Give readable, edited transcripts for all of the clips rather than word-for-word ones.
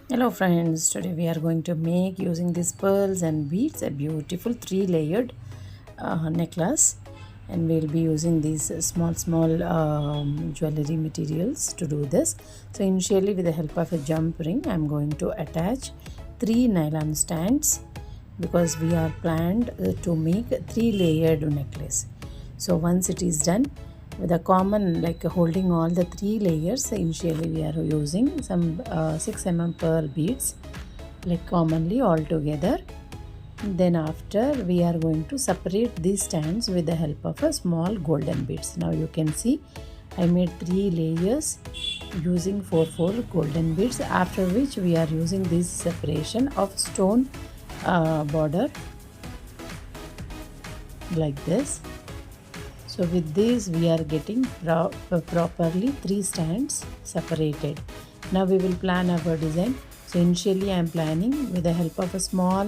Hello friends, today we are going to make using these pearls and beads a beautiful three-layered necklace, and we'll be using these small jewelry materials to do this. So initially, with the help of a jump ring, I'm going to attach three nylon stands because we are planned to make a three-layered necklace. So once it is done, with a common like holding all the three layers, initially we are using some 6 pearl beads like commonly all together. Then after we are going to separate these stands with the help of a small golden beads. Now you can see I made three layers using 4 golden beads, after which we are using this separation of stone border like this. So with this we are getting properly three stands separated. Now we will plan our design. So initially I am planning with the help of a small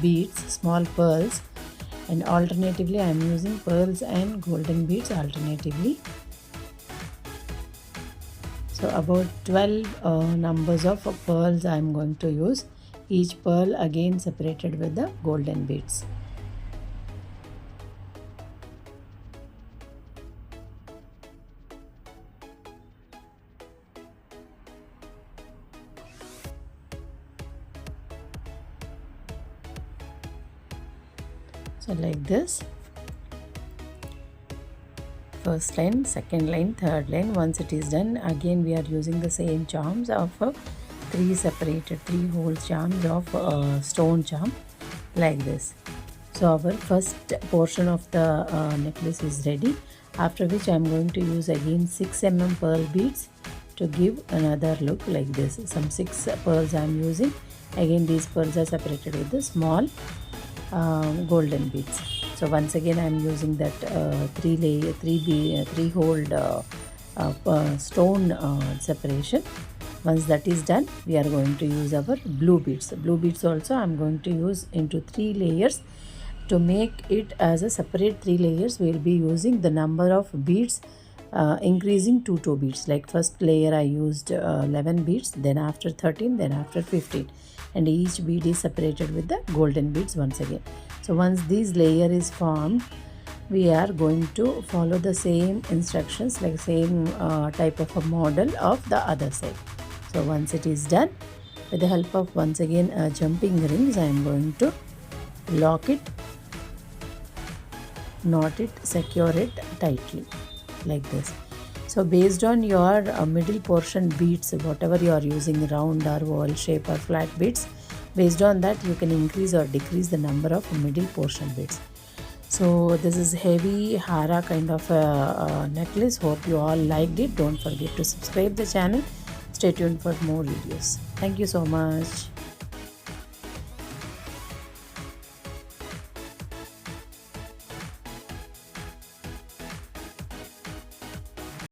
beads, small pearls, and alternatively I am using pearls and golden beads alternatively. So about 12 numbers of pearls I am going to use, each pearl again separated with the golden beads. So like this, first line, second line, third line. Once it is done, again we are using the same charms of three whole charms of stone charm like this. So our first portion of the necklace is ready, after which I am going to use again 6 pearl beads to give another look like this. Some 6 pearls I am using. Again these pearls are separated with the small golden beads. So once again I am using that three hole stone separation. Once that is done, we are going to use our blue beads. Blue beads also I am going to use into 3 layers. To make it as a separate 3 layers, we will be using the number of beads increasing 2 beads. Like first layer I used 11 beads, then after 13, then after 15, and each bead is separated with the golden beads once again. So once this layer is formed, we are going to follow the same instructions, like same type of a model of the other side. So once it is done, with the help of once again jumping rings, I am going to lock it, knot it, secure it tightly like this. So based on your middle portion beads, whatever you are using, round or oval shape or flat beads, based on that you can increase or decrease the number of middle portion beads. So this is heavy hara kind of a necklace. Hope you all liked it. Don't forget to subscribe the channel. Stay tuned for more videos. Thank you so much.